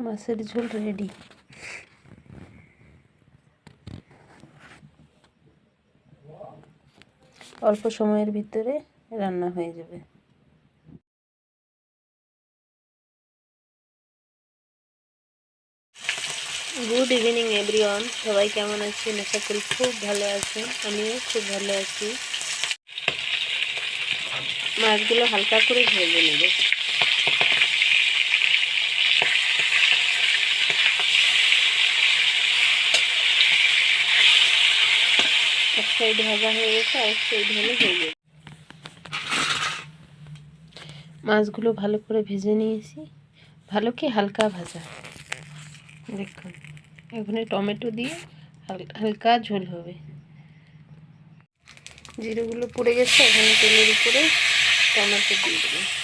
মাছের ঝোল রেডি। অল্প সময়ের ভিতরে রান্না হয়ে যাবে। গুড ইভিনিং এভরিওয়ান, সবাই কেমন আছেন? আশা করি খুব ভালো আছেন। আমিও খুব ভালো আছি। মাছগুলো হালকা করে ভেজে নেব। এক সাইড ভাজা হয়ে গেছে, আরেক সাইড হলে হয়ে যাবে। মাছগুলো ভালো করে ভেজে নিয়েছি, ভালো কি হালকা ভাজা। দেখুন, এখানে টমেটো দিয়ে হালকা ঝোল হবে। জিরেগুলো পুড়ে গেছে, এখানে তেলের উপরে টমেটো দিয়ে দেবো।